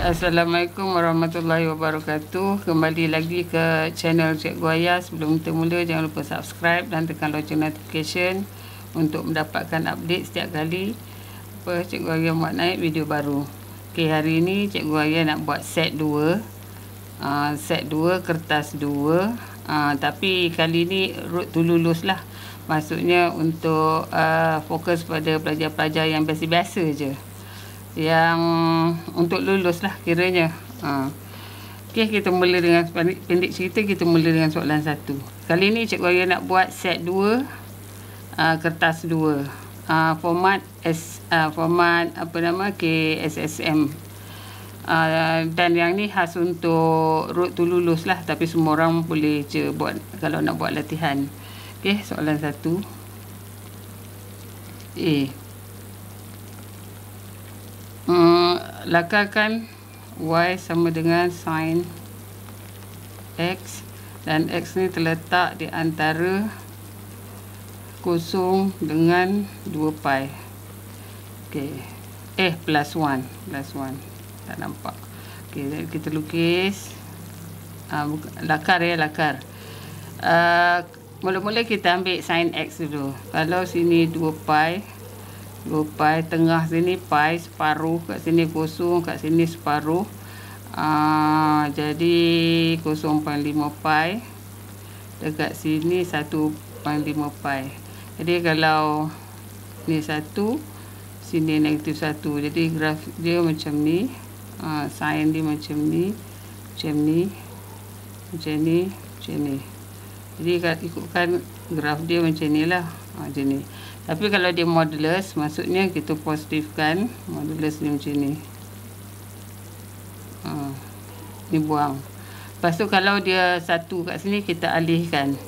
Assalamualaikum warahmatullahi wabarakatuh. Kembali lagi ke channel Cikgu Ayah. Sebelum kita mula, jangan lupa subscribe dan tekan lonceng notification untuk mendapatkan update setiap kali Cikgu Ayah buat naik video baru. Okey, hari ini Cikgu Ayah nak buat set 2. Set 2 kertas 2. Tapi kali ni road to lulus lah. Maksudnya untuk fokus pada pelajar-pelajar yang biasa-biasa je, yang untuk lulus lah kiranya. Okey, kita mula dengan pendek cerita, kita mula dengan soalan 1. Kali ni Cikgu Ayah nak buat set 2 kertas 2, format KSSM. Dan yang ni khas untuk road to lulus lah, tapi semua orang boleh je buat kalau nak buat latihan. Okey, soalan 1 lakarkan Y sama dengan sin X, dan X ni terletak di antara 0 dengan 2 pi. Okey, plus 1 tak nampak. Okey, kita lukis, lakar ya, lakar. Mula-mula kita ambil sin X dulu. Kalau sini 2 pi, tengah sini pi, separuh, kat sini 0, kat sini separuh, jadi 0.5 pi, dekat sini 1.5 pi. Jadi kalau ni 1, sini negatif 1, jadi graf dia macam ni, sin dia macam ni, macam ni, macam ni, macam ni. Jadi ikutkan graf dia macam ni lah, macam ni. Tapi kalau dia modulus, maksudnya kita positifkan modulus ni macam ni. Ni buang. Lepas tu kalau dia 1 kat sini, kita alihkan.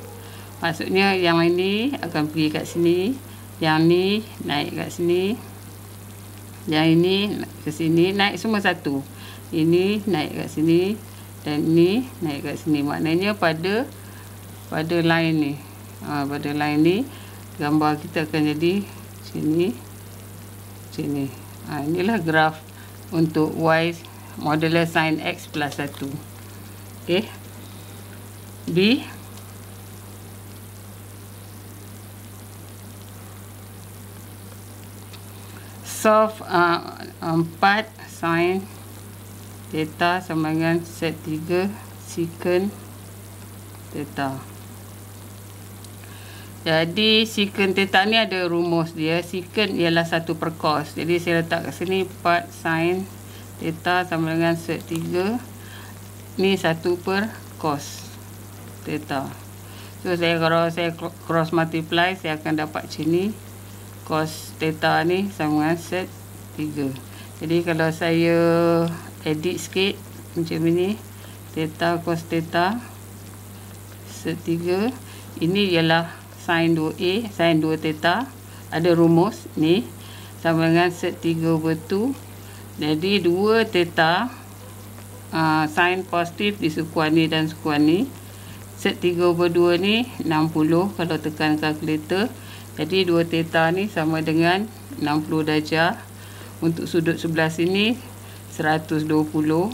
Maksudnya yang ini akan pergi kat sini, yang ni naik kat sini, yang ini ke sini, naik semua 1. Ini naik kat sini, dan ini naik kat sini. Maknanya pada line ni, pada line ni gambar kita akan jadi sini, sini. Inilah graf untuk Y modulus sin X plus 1. Okey. B, solve 4 sin theta sama dengan set 3 secant theta. Jadi secant theta ni ada rumus dia. Secant ialah 1 per cos. Jadi saya letak kat sini 4 sin theta sama dengan set 3 ni 1 per cos theta. So kalau saya cross multiply, saya akan dapat macam ni. Cos theta ni sama dengan set 3. Jadi kalau saya edit sikit macam ni, theta cos theta set 3, ini ialah sin 2A, sin 2 theta, ada rumus ni sama dengan set 3/2. Jadi 2 theta, sin positif di sukuan ni dan sukuan ni. Set 3/2 ni 60 kalau tekan kalkulator. Jadi 2 theta ni sama dengan 60 darjah. Untuk sudut sebelah sini 120.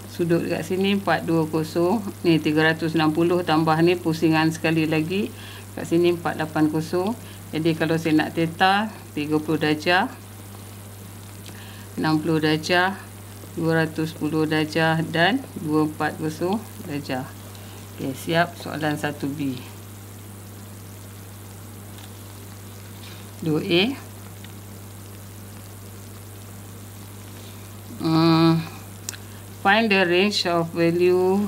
Sudut kat sini 420. Ni 360 tambah ni pusingan sekali lagi. Kat sini 480. Jadi kalau saya nak theta 30 darjah, 60 darjah, 210 darjah dan 240 darjah. Okey, siap soalan 1B. 2A. Find the range of value,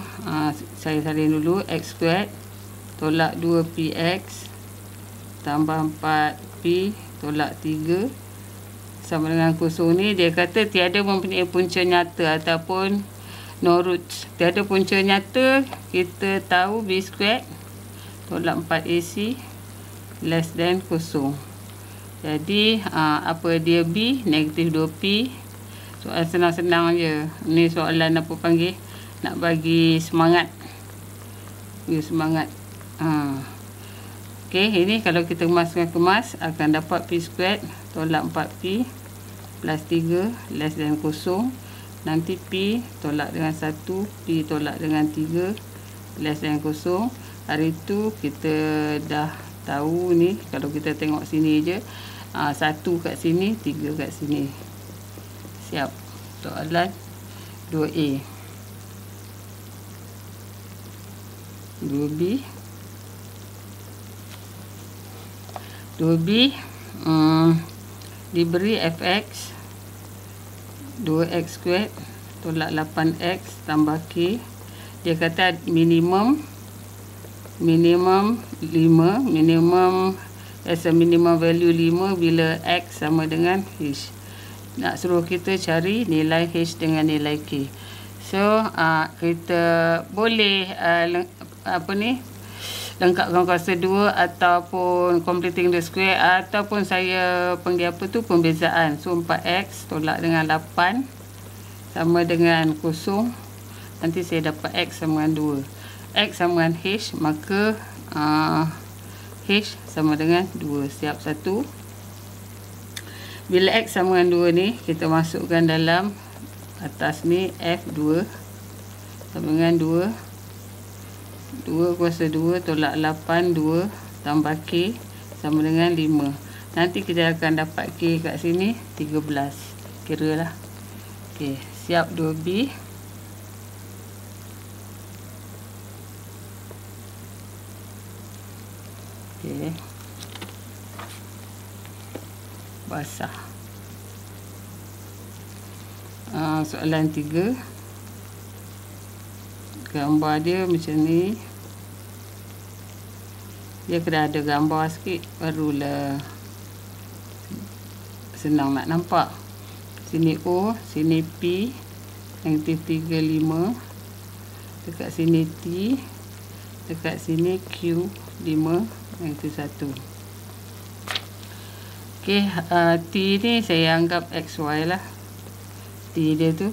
saya salin dulu, x squared tolak 2px tambah 4p tolak 3 sama dengan 0 ni. Dia kata tiada mempunyai punca nyata ataupun no roots. Tiada punca nyata, kita tahu b squared tolak 4ac less than 0. Jadi apa dia b? Negatif 2p. Soalan senang-senang je. Ni soalan apa panggil, nak bagi semangat. Semangat. Okey, ini kalau kita kemas akan dapat p squared tolak 4p plus 3 less than 0. Nanti P tolak dengan 1, P tolak dengan 3, less than 0. Hari tu kita dah tahu ni, kalau kita tengok sini je, 1 kat sini, 3 kat sini. Siap. Soalan 2A. 2B. 2B diberi fx 2x squared tolak 8x tambah k. Dia kata minimum 5, minimum as a minimum value 5 bila x sama dengan h. Nak suruh kita cari nilai h dengan nilai k. So kita boleh lengkapkan kuasa 2 ataupun completing the square, ataupun saya panggil apa tu pembezaan. So 4x tolak dengan 8 sama dengan 0. Nanti saya dapat x sama dengan 2. X sama dengan h, maka h sama dengan 2. Siap 1. Bila x sama dengan 2 ni, kita masukkan dalam atas ni F2 sama dengan 2 kuasa 2 tolak 8, 2 tambah K sama dengan 5. Nanti kita akan dapat K kat sini 13. Kira lah. Ok, siap 2B. Ok, basah. Soalan 3. Gambar dia macam ni. Dia kena ada gambar sikit, barulah senang nak nampak. Sini O, sini P, negatif 35. Dekat sini T, dekat sini Q, 5, negatif 1. Ok, T ni saya anggap XY lah. T dia tu.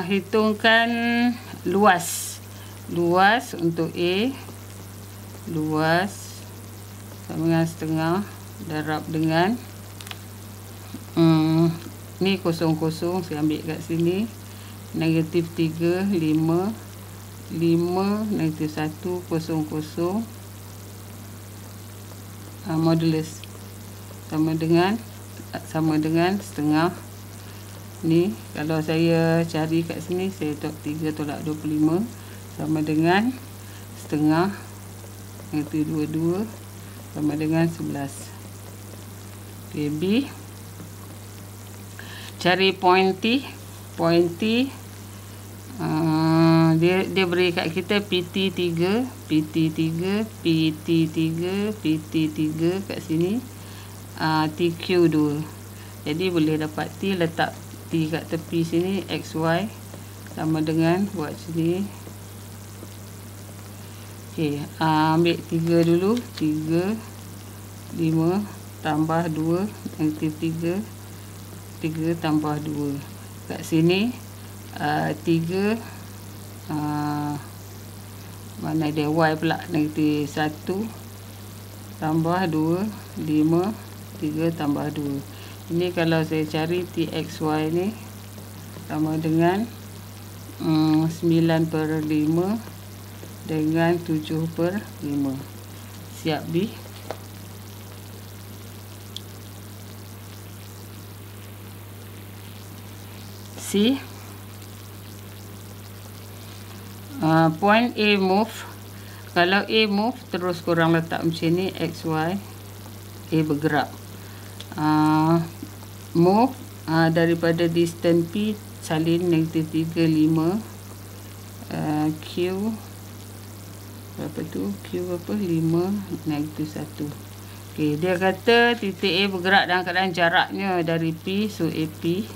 Hitungkan luas untuk A. Luas sama dengan setengah darab dengan ni 0, saya ambil kat sini, negatif 3, 5, negatif 1, 0, modulus sama dengan setengah. Ni kalau saya cari kat sini, saya 3 tolak 25 sama dengan setengah, negatif 22 sama dengan 11. Okay, B. Cari point T. Point T dia beri kat kita PT 3, PT 3, PT 3, PT 3 kat sini, TQ 2. Jadi boleh dapat T, letak T kat tepi sini, XY sama dengan buat sini. Okey, ambil 3 dulu. 3, 5 tambah 2, negatif 3, 3 tambah 2. Kat sini 3, mana dia Y pula, negatif 1 tambah 2, 5, 3 tambah 2. Ini kalau saya cari TXY ni sama dengan 9/5 dengan 7/5. Siap B. C. Point A move. Kalau A move, terus korang letak macam ni, XY. A bergerak. Move daripada distance P salin negatif 3, 5. Q berapa tu? Q berapa? 5, negatif 1. Okay, dia kata titik A bergerak dalam keadaan jaraknya dari P. So AP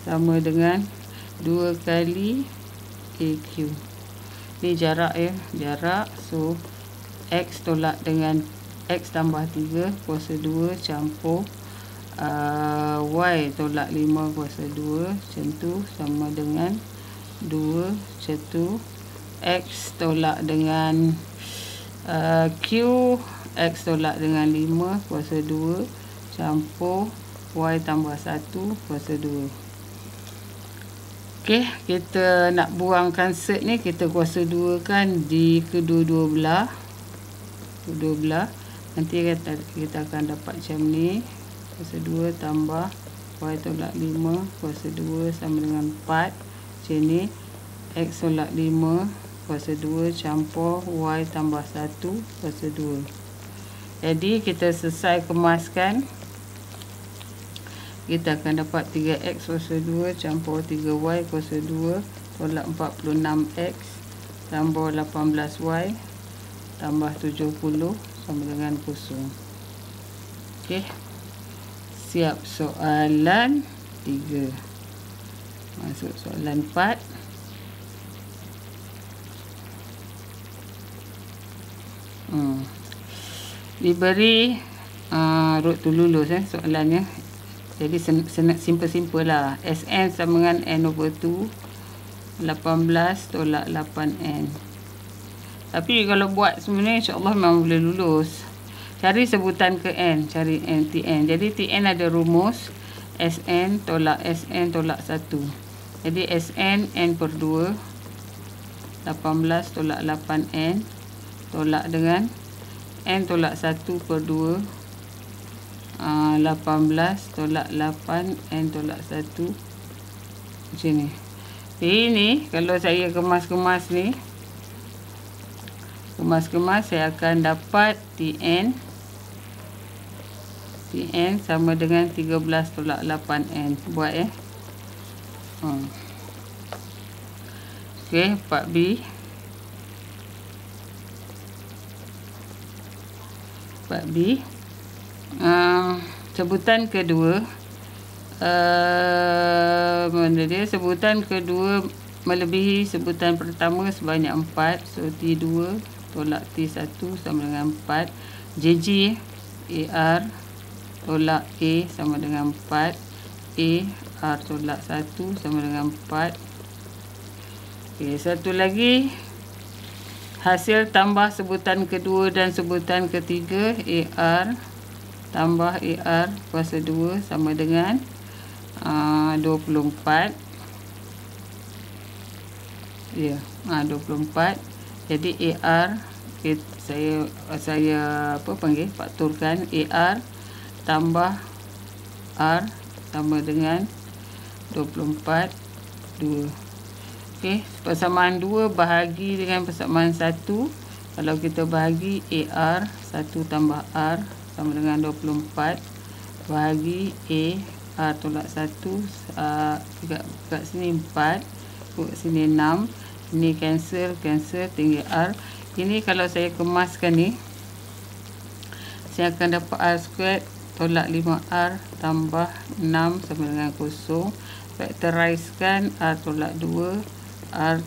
sama dengan 2 kali AQ. Ni jarak ya, jarak. So X tolak dengan X tambah 3 kuasa 2 campur Y tolak 5 kuasa 2 macam tu sama dengan 2 macam tu. X tolak dengan Q, X tolak dengan 5 kuasa 2 campur Y tambah 1 kuasa 2. Okey, kita nak buangkan set ni, kita kuasa 2 kan di kedua-dua belah. Kedua belah. Nanti kita akan dapat macam ni. Kuasa 2 tambah y tolak 5 kuasa 2 sama dengan 4. Macam ni. X tolak 5 kuasa 2 campur y tambah 1 kuasa 2. Jadi kita selesai kemaskan. Kita akan dapat 3x kuasa 2 campur 3y kuasa 2 tolak 46x tambah 18y tambah 70 sama dengan 0. Okey. Siap soalan 3. Masuk soalan 4. Diberi root to lulus soalannya. Jadi simple lah. Sn sama dengan n/2 18 tolak 8n. Tapi kalau buat sebenarnya insya-Allah memang boleh lulus. Cari sebutan ke n, cari n Tn. Jadi Tn ada rumus Sn tolak 1. Jadi Sn n/2 18 tolak 8n tolak dengan n tolak 1/2 18 tolak 8 n tolak 1 macam ni. Ini kalau saya kemas-kemas ni, kemas-kemas, saya akan dapat Tn sama dengan 13 tolak 8n. Buat okey, 4B. Sebutan kedua, mana dia? Sebutan kedua melebihi sebutan pertama sebanyak 4. So T2 tolak T1 sama dengan 4. JJ AR tolak A sama dengan 4. AR tolak 1 sama dengan 4. Okey, satu lagi. Hasil tambah sebutan kedua dan sebutan ketiga, AR tambah AR kuasa 2 sama dengan 24. Ya, 24. Jadi AR saya faktorkan AR tambah R sama dengan 24 2. Okey, persamaan 2 bahagi dengan persamaan 1. Kalau kita bahagi AR 1 tambah R sama dengan 24 bahagi A R tolak 1 kat sini 4, kat sini 6. Ini cancel tinggal R. Ini kalau saya kemaskan ni, saya akan dapat R squared tolak 5R tambah 6 sama dengan 0. Faktorizekan R tolak 2, R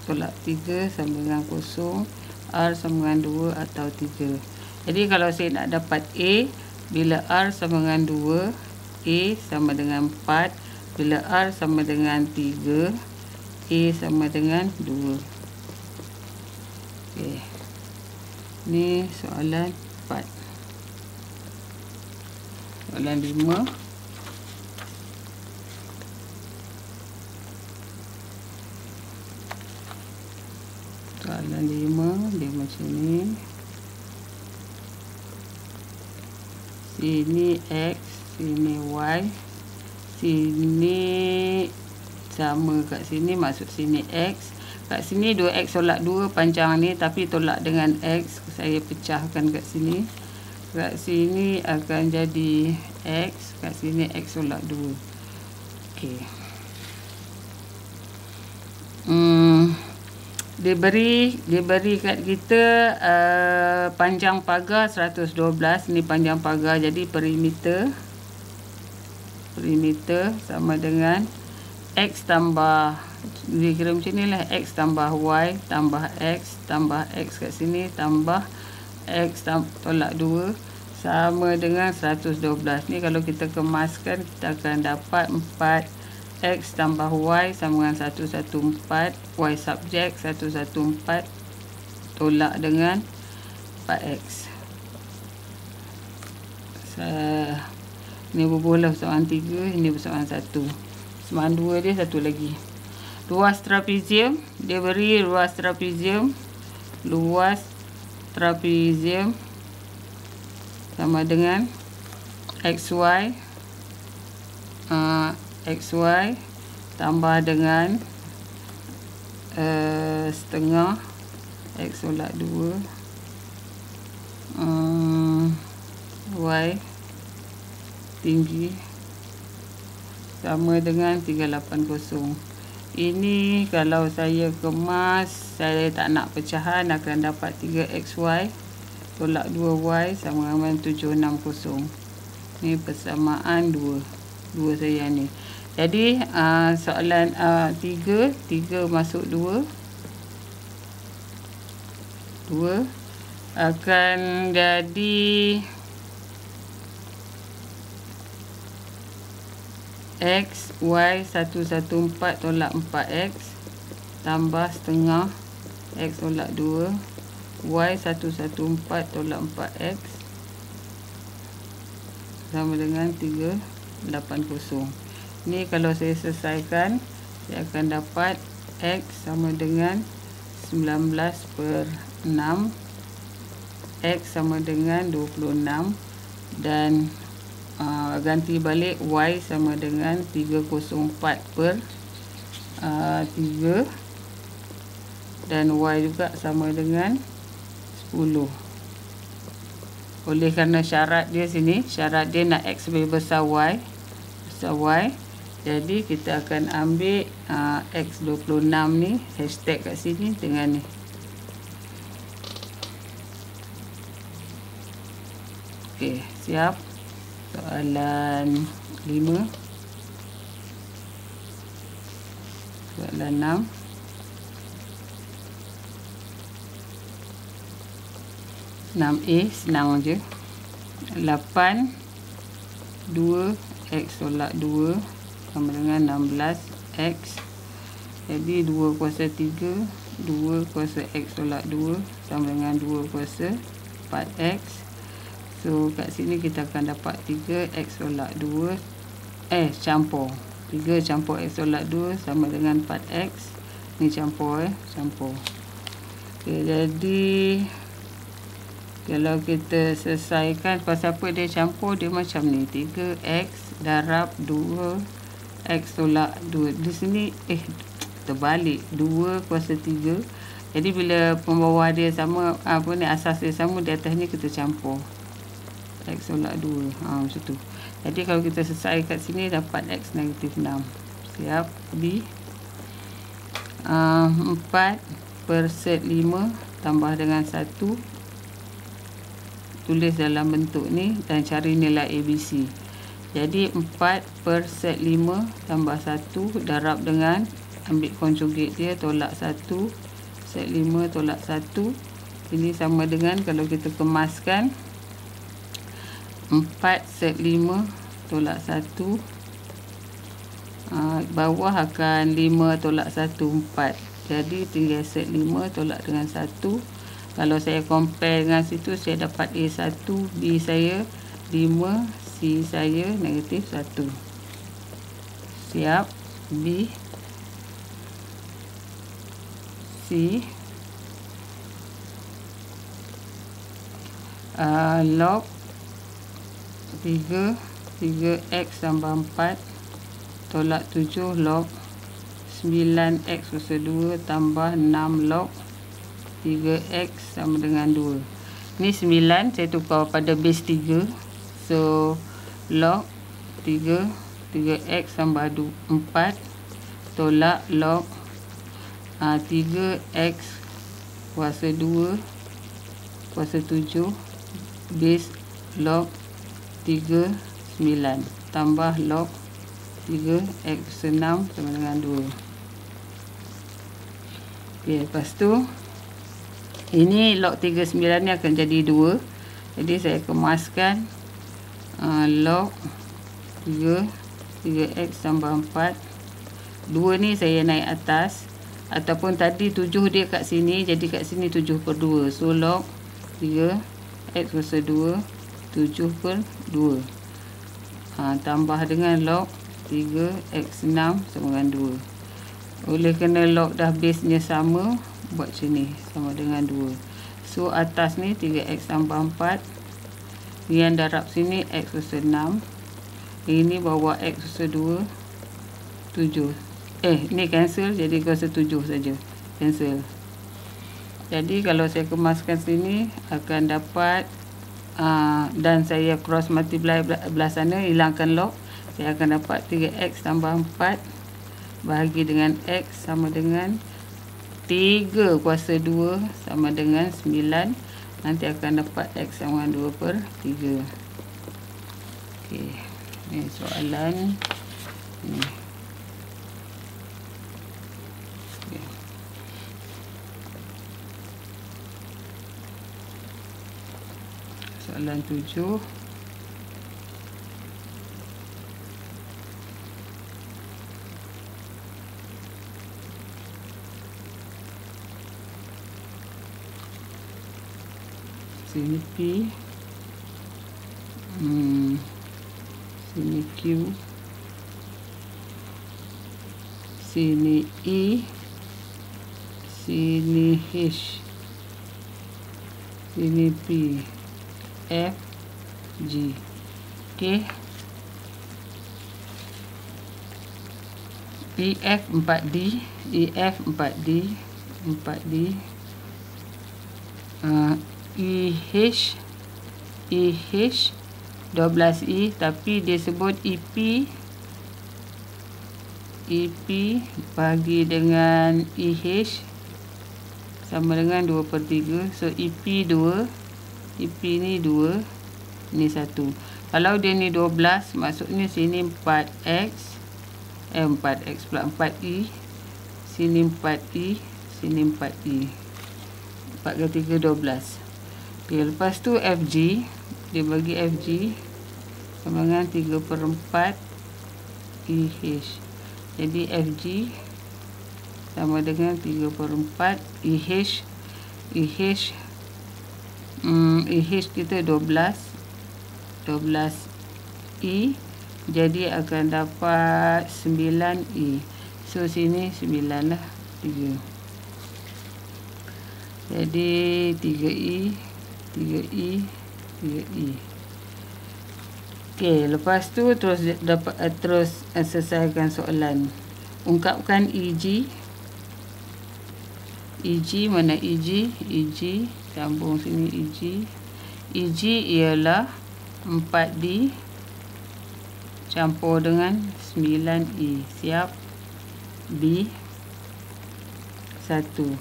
tolak 3 sama dengan 0, R sama dengan 2 atau 3. Jadi kalau saya nak dapat A, bila R sama dengan 2, A sama dengan 4. Bila R sama dengan 3, A sama dengan 2. Okey. Ni soalan 4. Soalan 5. Soalan 5 dia macam ni. Sini X, sini Y. Sini sama kat sini, masuk sini X. Kat sini 2X tolak 2 panjang ni, tapi tolak dengan X. Saya pecahkan kat sini. Kat sini akan jadi X. Kat sini X tolak 2. Okey. Diberi kat kita panjang pagar 112. Ni panjang pagar, jadi perimeter sama dengan X tambah, dia kira macam ni lah, X tambah Y tambah X tambah X kat sini tambah X tolak 2 sama dengan 112. Ni kalau kita kemaskan, kita akan dapat 4X tambah Y sama dengan 114. Y subjek 114 tolak dengan 4X. Ni berbolah persamaan 3, ini persamaan 1. Persamaan 2 dia satu lagi. Luas trapezium, dia beri luas trapezium sama dengan XY tambah dengan setengah X tolak 2 Y tinggi sama dengan 380. Ini kalau saya kemas, saya tak nak pecahan, akan dapat 3XY tolak 2Y sama dengan 760. Ni persamaan 2 saya ni. Jadi soalan 3 masuk 2 akan jadi X, Y 114 tolak 4X tambah setengah X tolak 2 Y 114 tolak 4X sama dengan 380. Ni kalau saya selesaikan, saya akan dapat X sama dengan 19/6, X sama dengan 26, dan ganti balik Y sama dengan 304/3, dan Y juga sama dengan 10. Oleh kerana syarat dia sini, syarat dia nak X lebih besar Y, jadi kita akan ambil X26 ni, hashtag kat sini dengan ni. Okey, siap. Soalan 5. Soalan 6. A senang je. 8 2X tolak 2 sama dengan 16X. Jadi 2 kuasa 3, 2 kuasa X tolak 2 sama dengan 2 kuasa 4X. So kat sini kita akan dapat 3X tolak 2, campur 3 campur X tolak 2 sama dengan 4X. Ni campur campur. Okay, jadi kalau kita selesaikan, pasal apa dia campur, dia macam ni, 3X darab 2X tolak 2. Di sini terbalik, 2 kuasa 3. Jadi bila pembawah dia sama, asas dia sama, di atasnya kita campur X tolak 2. Macam tu. Jadi kalau kita selesai kat sini, dapat X negatif 6. Siap. B. 4/5 tambah dengan 1. Tulis dalam bentuk ni dan cari nilai ABC. Jadi 4/5 tambah 1 darab dengan, ambil conjugate dia, tolak 1, set 5 tolak 1. Ini sama dengan, kalau kita kemaskan, 4 set 5 tolak 1, bawah akan 5 tolak 1, 4. Jadi tinggal set 5 tolak dengan 1. Kalau saya compare dengan situ, saya dapat A1, B saya 5, C saya negatif 1. Siap. B. C. Log 3X tambah 4 tolak 7 log 9X kuasa 2 tambah 6 log 3X sama dengan 2. Ni 9 saya tukar pada base 3. So log 3X tambah 4 tolak log 3X kuasa 2 kuasa 7 base log 3 9 tambah log 3X kuasa 6 sama dengan 2. Okey, lepas tu ini log 39 ni akan jadi 2. Jadi saya kemaskan log 3X tambah 4. 2 ni saya naik atas, ataupun tadi 7 dia kat sini, jadi kat sini 7/2. So log 3X kuasa 2 7/2 tambah dengan log 3X6 sama dengan 2. Oleh kena log dah base-nya sama, buat macam ni, sama dengan 2. So atas ni 3x tambah 4. Yang darab sini x kuasa 6. Ini bawah x kuasa 2, 7. Ni cancel, jadi kuasa 7 saja. Cancel. Jadi kalau saya kemaskan sini akan dapat dan saya cross multiply belah sana, hilangkan log, saya akan dapat 3x tambah 4 bahagi dengan x sama dengan 3 kuasa 2 sama dengan 9. Nanti akan dapat x sama 2/3. Okey, ni soalan ni. Okay. Soalan 7. Sini P, sini Q, sini E, sini H, sini P, F, G. Okey. EF 4D, EF 4D, 4D. EH 12E, tapi dia sebut EP bagi dengan EH sama dengan 2/3. So EP 2, EP ni 2, ni 1. Kalau dia ni 12, maksudnya sini 4x, 4x pula 4E, sini 4E, sini 4E. 4 kali 3 12. Okay, lepas tu FG, dia bagi FG sama dengan 3/4 EH. Jadi FG sama dengan 3/4 EH. EH kita 12 E, jadi akan dapat 9E. So sini 9 lah, 3. Jadi 3E. Okey, lepas tu terus selesaikan soalan. Ungkapkan EG. EG mana EG? EG sambung sini EG. EG ialah 4D campur dengan 9E. Siap? B 1.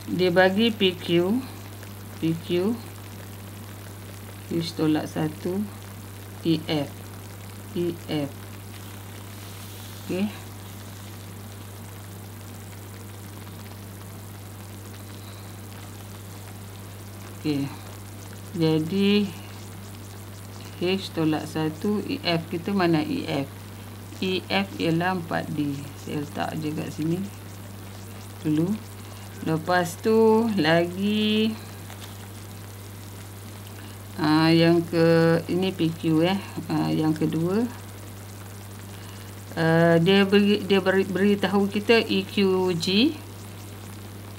Dia bagi PQ H tolak 1 EF. Okey. Jadi H tolak 1 EF kita mana EF? EF ialah 4D. Saya letak je kat sini dulu. Lepas tu lagi yang ini PQ yang kedua, dia beritahu kita EQG.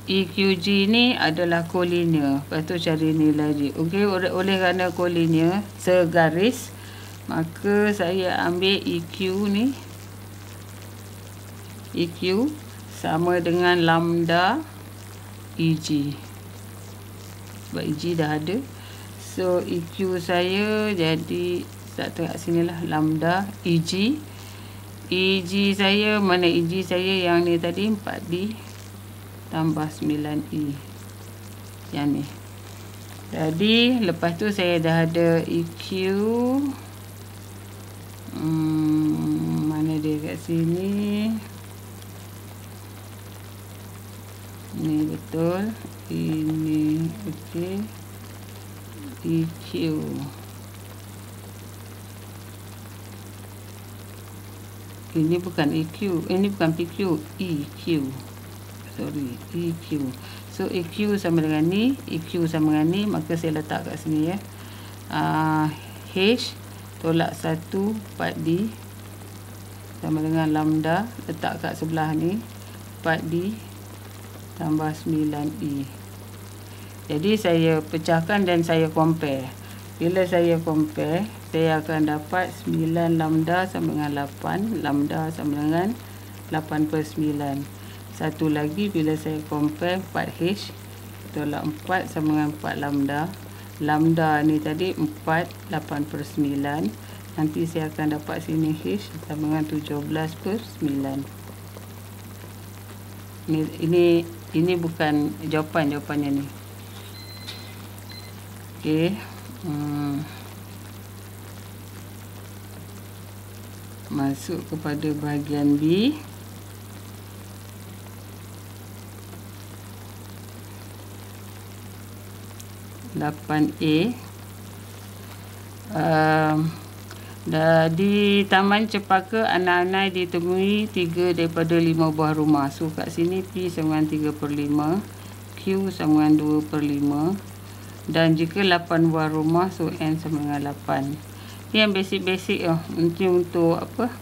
EQG ni adalah kolinear. Lepas tu cari nilai G. Okey, oleh kerana kolinear segaris, maka saya ambil EQ ni. EQ sama dengan lambda EG. Sebab EG dah ada. So EQ saya jadi tak kat sini lah, lambda EG. EG saya mana? EG saya yang ni tadi 4D tambah 9E. Yang ni. Jadi lepas tu saya dah ada EQ. Mana dia kat sini? Ni betul. Ini okey. EQ. Ini bukan EQ. Ini bukan PQ. EQ. Sorry. EQ. So EQ sama dengan ni. EQ sama dengan ni. Maka saya letak kat sini ya. H tolak 1 4D sama dengan lambda, letak kat sebelah ni, 4D tambah 9E. Jadi saya pecahkan dan saya compare. Bila saya compare, saya akan dapat 9 lambda sama dengan 8. Lambda sama dengan 8 per 9. Satu lagi, bila saya compare 4H tolak 4 sama dengan 4 lambda. Lambda ni tadi 4, 8 per 9. Nanti saya akan dapat sini H sama dengan 17 per 9. Ini bukan jawapannya ni. Okey. Masuk kepada bahagian B. Di Taman Cepaka, anak-anak ditemui 3 daripada 5 buah rumah. So kat sini P sama dengan 3/5, Q sama dengan 2/5, dan jika 8 buah rumah, so N sama dengan 8. Ni yang basic-basic nanti untuk apa,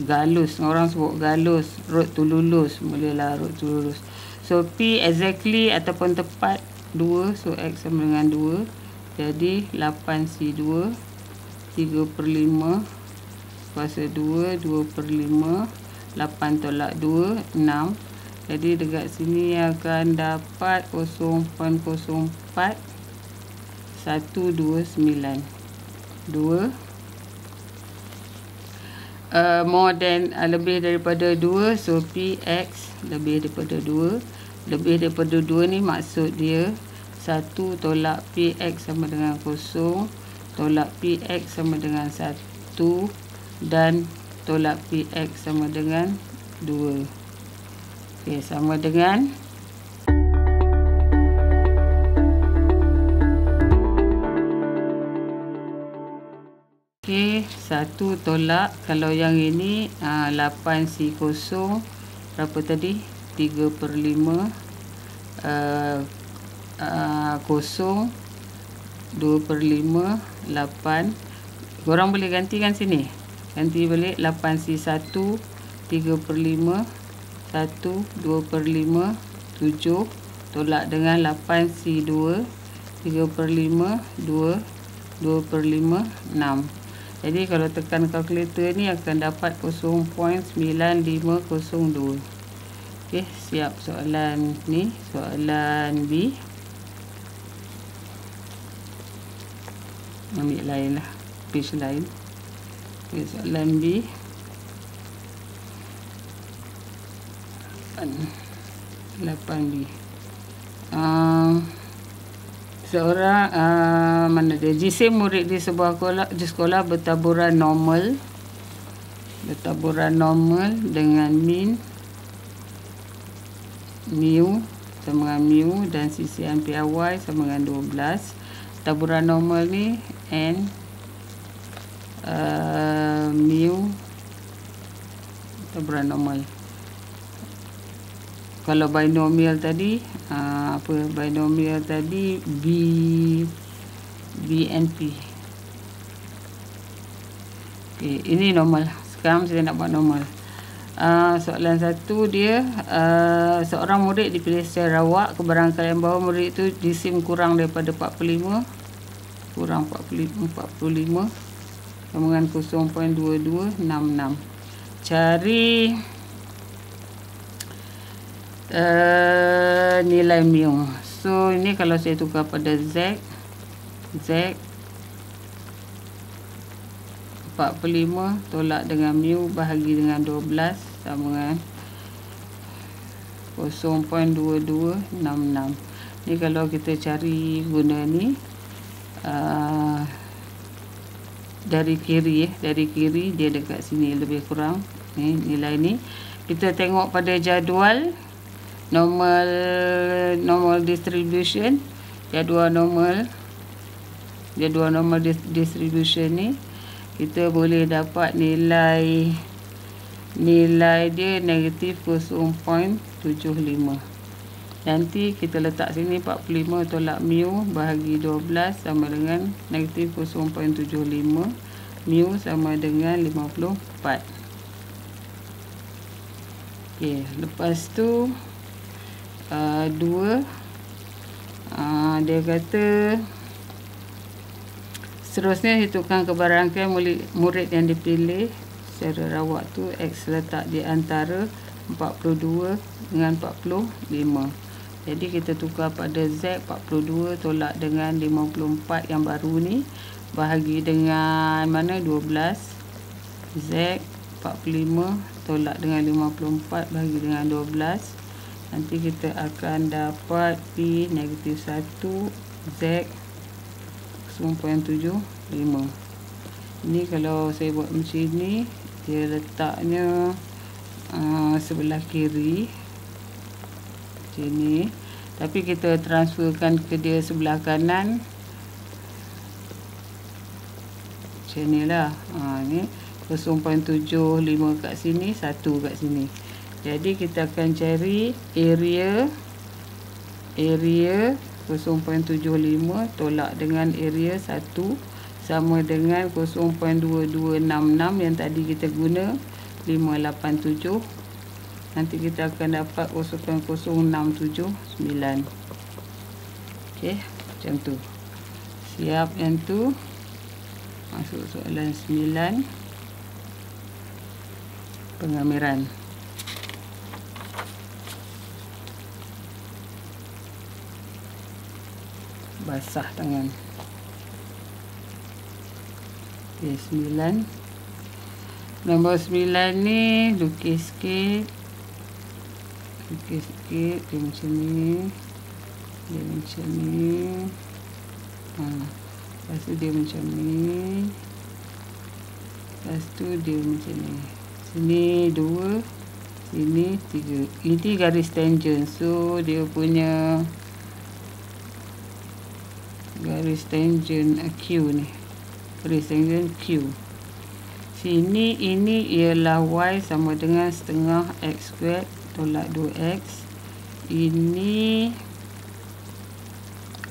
galus, orang sebut galus, road to lulus, bolehlah road to lulus. So P exactly ataupun tepat 2, so X sama dengan 2. Jadi 8C2 3/5 kuasa 2, 2/5, 8 tolak 2, 6. Jadi dekat sini akan dapat 0.04 129 2 more than, lebih daripada 2, so PX lebih daripada 2. Lebih daripada 2 ni maksud dia 1 tolak PX sama dengan 0, tolak PX sama dengan 1, dan tolak PX sama dengan 2. Okey, sama dengan okey, 1 tolak, kalau yang ini 8C0 berapa tadi? 3/5 0 2/5 8. Korang boleh gantikan sini. Ganti balik 8C1 3/5 1 2/5 7 tolak dengan 8C2 3/5 2 2/5 6. Jadi kalau tekan kalkulator ni akan dapat 0.9502. Okey, siap soalan ni, soalan B. Ambil lain lah, page lain. Okay, soalan B. 8B. Seorang mana dia? Jisim murid di sebuah sekolah bertaburan normal. Bertaburan normal dengan min mu sama dengan mu dan sisian PY sama dengan 12. Taburan normal ni N mu taburan normal. Kalau binomial tadi binomial tadi BNP. Okey, ini normal. Sekarang saya nak buat normal. Soalan 1 dia, seorang murid dipilih secara rawak. Kebarangkalian bahawa murid itu jisim kurang daripada 45, kurang 45 sama dengan 0.2266. Cari nilai mu. So ini kalau saya tukar pada Z 45 tolak dengan mu bahagi dengan 12 sama dengan 0.2266. Ni kalau kita cari guna ni dari kiri dia dekat sini lebih kurang ni nilai ni. Kita tengok pada jadual normal distribution, jadual normal distribution ni, kita boleh dapat nilai dia negatif 0.75. Nanti kita letak sini 45 tolak mu bahagi 12 sama dengan negatif 0.75. mu sama dengan 54. Okey, lepas tu 2 dia kata seterusnya hitungkan keberangkaian murid yang dipilih secara rawak tu X letak di antara 42 dengan 45. Jadi kita tukar pada Z 42 tolak dengan 54 yang baru ni, bahagi dengan mana 12. Z 45 tolak dengan 54 bahagi dengan 12. Nanti kita akan dapat P negatif 1 Z 0.75. Ini kalau saya buat macam ni, dia letaknya sebelah kiri macam ni, tapi kita transferkan ke dia sebelah kanan macam ni lah. Ni 0.75 kat sini, 1 kat sini. Jadi kita akan cari area 0.75 tolak dengan area 1 sama dengan 0.2266 yang tadi kita guna 587. Nanti kita akan dapat 0.0679. Okey, macam tu. Siap yang tu. Masuk soalan 9. Pengamiran. Basah tangan. Okey, 9. Nombor 9 ni lukis sikit. Lukis sikit dia macam ni. Dia macam ni. Lepas tu dia macam ni. Lepas tu dia macam ni. Sini 2, sini 3. Ini garis tangent. So dia punya garis tangent Q ni. Garis tangent Q. Sini ini ialah Y sama dengan setengah X squared tolak 2X. Ini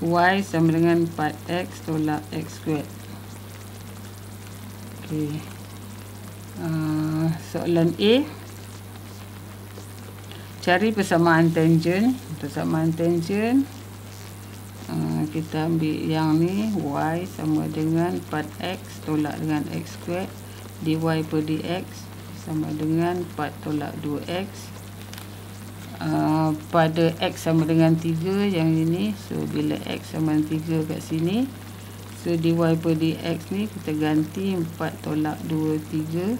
Y sama dengan 4X tolak X squared. Okey. Soalan A. Cari persamaan tangent. Persamaan tangent. Kita ambil yang ni. Y sama dengan 4X tolak dengan X squared. Dy per dx sama dengan 4 tolak 2x. Pada x sama dengan 3 yang ini. So bila x sama dengan 3 kat sini, so dy per dx ni kita ganti 4 tolak 2 3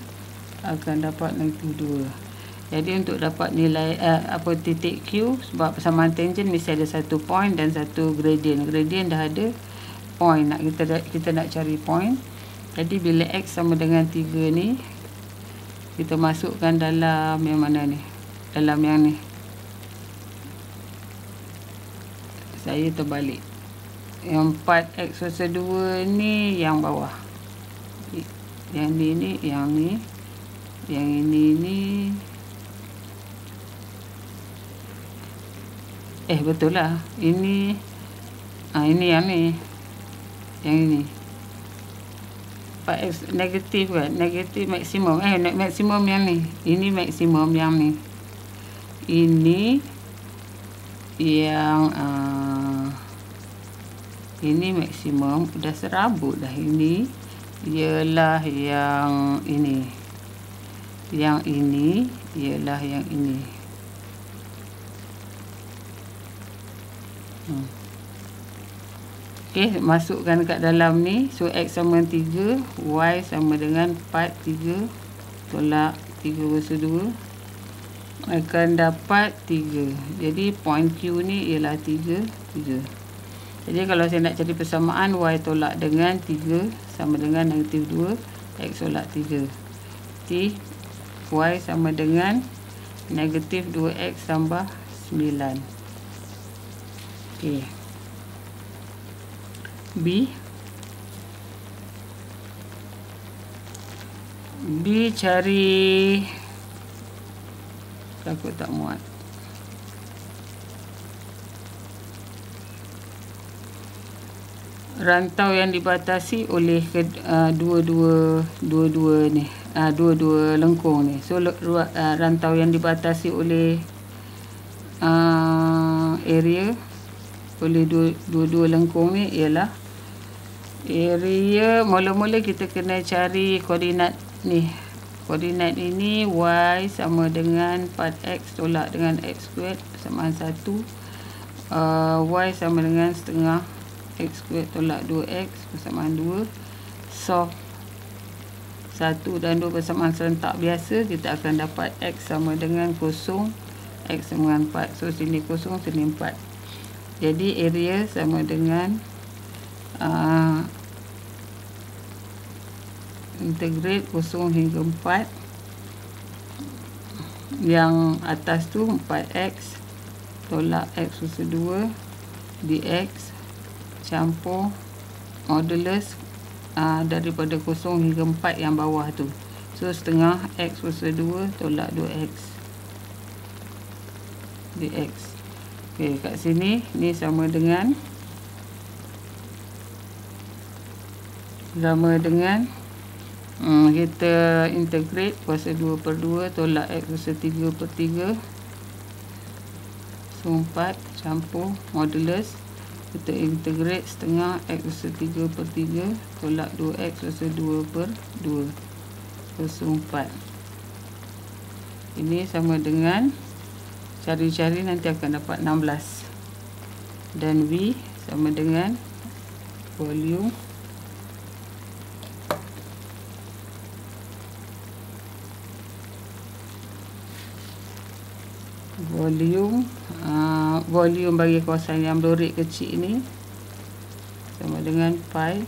akan dapat negatif 2. Jadi untuk dapat nilai titik Q, sebab persamaan tangent mesti ada satu point dan satu gradient. Gradient dah ada, point kita nak cari point. Jadi bila x sama dengan 3 ni, kita masukkan dalam yang mana ni? Dalam yang ni. Saya terbalik. Yang 4x kuasa 2 ni yang bawah. Yang ni, yang ni. Yang ini ni. Betul lah. Ini ini yang ni. Yang ini. 4x negatif kan? Negatif maksimum. Maksimum yang ni. Ini maksimum yang ni. Ini yang ini maksimum. Dah serabut dah. Ini ialah yang ini. Yang ini ialah yang ini. Okey, masukkan kat dalam ni. So x sama 3, y sama dengan 4 3 tolak 3 kuasa 2 akan dapat 3. Jadi point Q ni ialah 3 3. Jadi kalau saya nak cari persamaan, y tolak dengan 3 sama dengan negatif 2, x tolak 3. T y sama dengan negatif 2x tambah 9. Okey. B cari, takut tak muat. rantau yang dibatasi oleh dua-dua ni, dua-dua lengkung ni. So rantau yang dibatasi oleh area oleh dua-dua lengkung ni ialah area. Mula-mula kita kena cari koordinat ni. Koordinat ini y sama dengan 4x tolak dengan x squared bersamaan 1. Y sama dengan setengah x squared tolak 2x bersamaan 2. Solve 1 dan 2 bersamaan serentak biasa, kita akan dapat x sama dengan 0, x sama dengan 4. So sini 0, sini 4. Jadi area sama dengan integrate 0 hingga 4. Yang atas tu 4x tolak x kuasa 2 dx campur modulus daripada 0 hingga 4 yang bawah tu. So setengah x kuasa 2 tolak 2x dx. Okey, kat sini ni sama dengan kita integrate kuasa 2/2 tolak x kuasa 3/3. So 4 campur modulus, kita integrate setengah x kuasa 3/3 tolak 2x kuasa 2/2 kuasa 4. Ini sama dengan, cari-cari nanti akan dapat 16. Dan V sama dengan volume volume bagi kawasan yang berlorik kecil ni sama dengan pi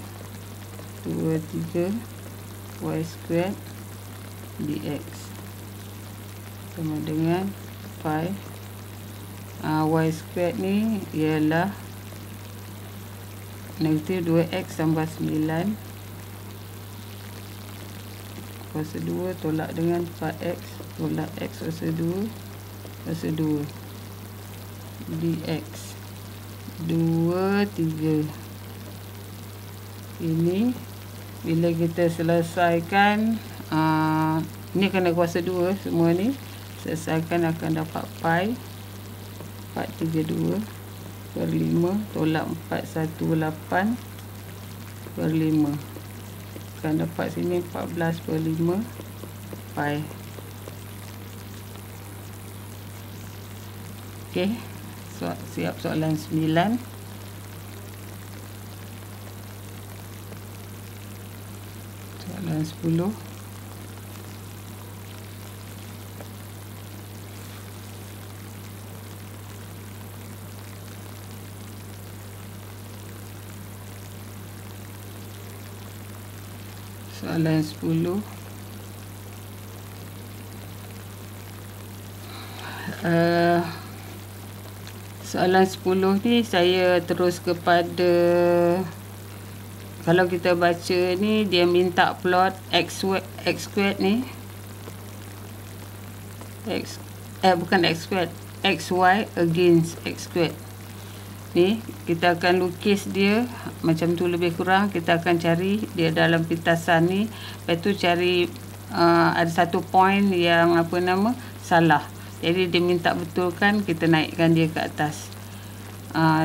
23 y squared dx sama dengan pi y squared ni ialah negatif 2x tambah 9 kuasa 2 tolak dengan 4x tolak x kuasa 2 kuasa 2 dx 23. Ini bila kita selesaikan, ni kena kuasa 2 semua ni, selesaikan akan dapat pi 432/5 tolak 418/5 akan dapat sini 14/5 pi. Okey, siap soalan 9. Soalan 10. Soalan 10. Soalan 10 ni saya terus kepada, kalau kita baca ni dia minta plot x squared ni, bukan x squared, xy against x squared ni. Kita akan lukis dia macam tu lebih kurang. Kita akan cari dia dalam pintasan ni, lepas tu cari ada satu point yang salah. Jadi dia minta betulkan, kita naikkan dia ke atas.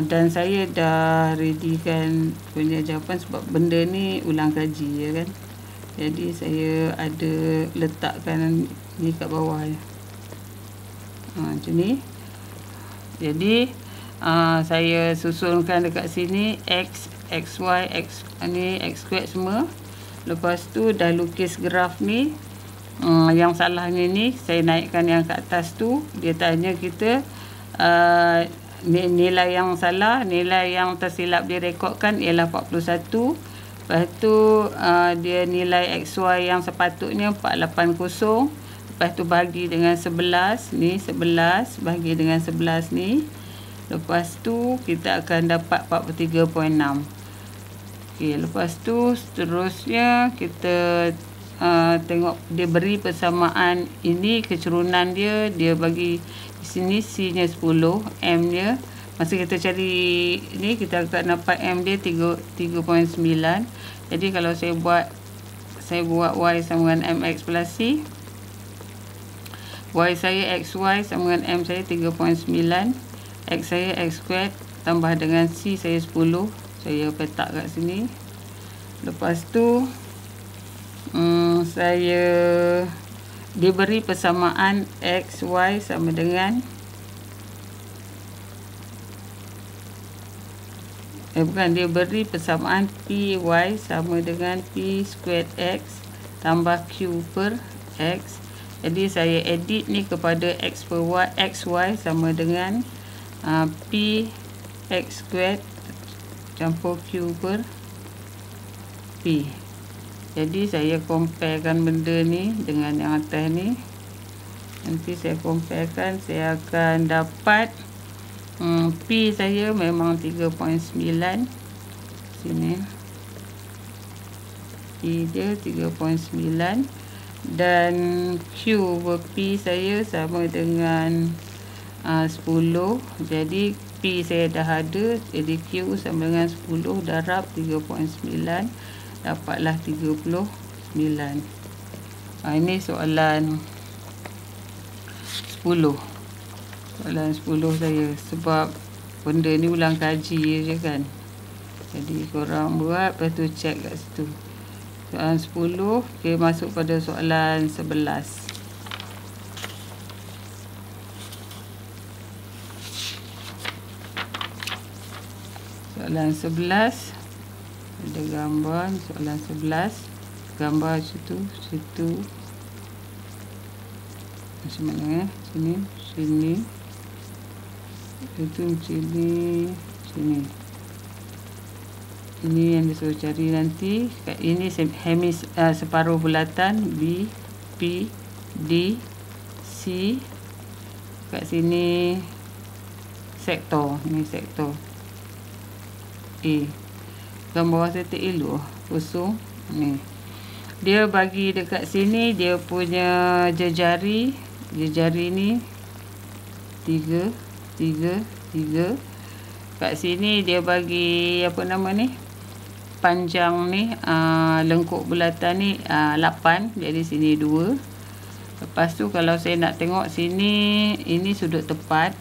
Dan saya dah readykan punya jawapan sebab benda ni ulang kaji ya kan. Jadi saya ada letakkan ni kat bawah ya. Macam ni. Jadi saya susunkan dekat sini x, xy, x squared semua. Lepas tu dah lukis graf ni. Yang salahnya ni saya naikkan yang kat atas tu. Dia tanya kita nilai yang salah, nilai yang tersilap direkodkan ialah 41. Lepas tu dia nilai xy yang sepatutnya 480. Lepas tu bagi dengan 11 ni, 11 bagi dengan 11 ni. Lepas tu kita akan dapat 43.6. Okey, lepas tu seterusnya kita tengok dia beri persamaan ini, kecurunan dia bagi di sini C nya 10, M nya masa kita cari ni, kita akan dapat M dia 3.9. Jadi kalau saya buat Y sama dengan MX plus C, Y saya XY sama dengan M saya 3.9, X saya X squared tambah dengan C saya 10. Saya petak kat sini. Lepas tu saya diberi persamaan XY sama dengan dia beri persamaan PY sama dengan P squared X tambah Q per X. Jadi saya edit ni kepada X per Y, XY sama dengan P X squared campur Q per P. Jadi saya comparekan benda ni dengan yang atas ni. Nanti saya comparekan, saya akan dapat P saya memang 3.9. Sini P dia 3.9 dan Q per P saya sama dengan 10. Jadi P saya dah ada, jadi Q sama dengan 10 darab 3.9, dapatlah 39. Ini soalan 10. Soalan 10 saya, sebab benda ni ulang kaji je kan. Jadi korang buat, lepas tu check kat situ. Soalan 10, okay, masuk pada soalan 11. Soalan 11 ada gambar. Soalan 11 gambar situ macam mana sini itu sini. Ini yang disuruh cari nanti. Ini separuh bulatan B, P, D, C. Kat sini sektor. Ini sektor A. Gambar saya tak elok, kosong ni. Dia bagi dekat sini dia punya jejari ni 3. Kat sini dia bagi apa nama ni, panjang ni lengkuk bulatan ni 8. Jadi sini 2. Lepas tu kalau saya nak tengok sini, ini sudut tepat,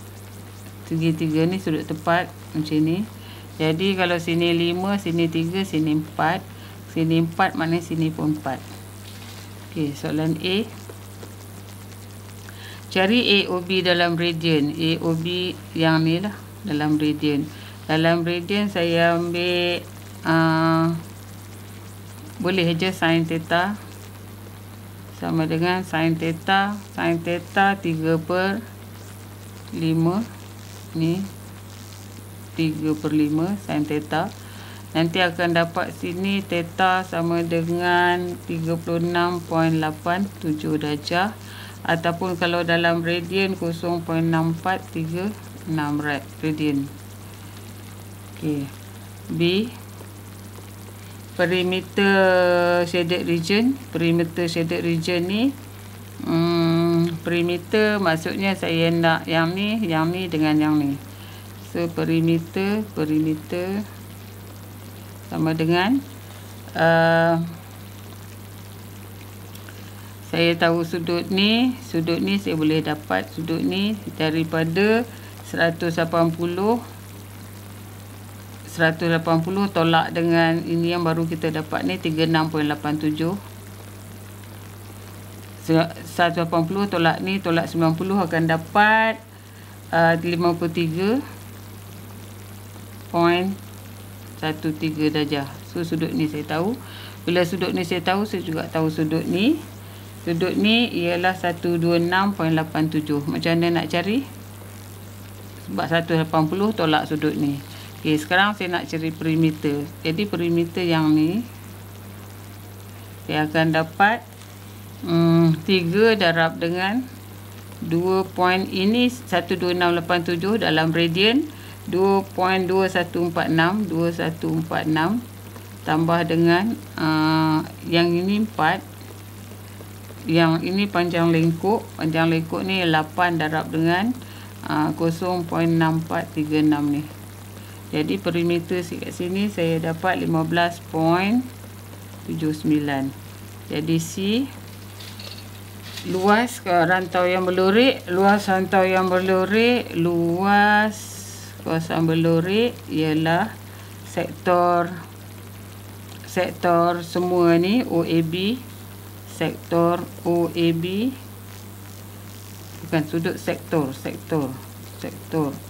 segitiga ni sudut tepat macam ni. Jadi kalau sini 5, sini 3, sini 4. Sini 4 maknanya sini pun 4. Okey, soalan A. Cari AOB dalam radian. AOB yang ni lah, dalam radian. Dalam radian saya ambil boleh je sin theta sama dengan sin theta. Sin theta 3/5. Ni 3/5 sin theta. Nanti akan dapat sini theta sama dengan 36.87 darjah, ataupun kalau dalam radian 0.6436 radian. Okey. B, perimeter shaded region. Perimeter shaded region ni perimeter maksudnya saya nak yang ni dengan yang ni. So perimeter sama dengan saya tahu sudut ni saya boleh dapat sudut ni daripada 180 tolak dengan ini yang baru kita dapat ni 36.87. 180 tolak ni tolak 90 akan dapat 53.13 darjah. So sudut ni saya tahu. Bila sudut ni saya tahu, saya juga tahu sudut ni. Sudut ni ialah 126.87. Macam mana nak cari? Sebab 180 tolak sudut ni. Okey, sekarang saya nak cari perimeter. Jadi perimeter yang ni saya akan dapat 3 darab dengan 2 point ini 12687 dalam radian, 2.2146 tambah dengan yang ini 4, yang ini panjang lengkuk ni 8 darab dengan 0.6436 ni. Jadi perimeter kat sini saya dapat 15.79. Jadi C, luas rantau yang berlurik, luas kawasan berlurik ialah sektor semua ni OAB, sektor OAB, bukan sudut, sektor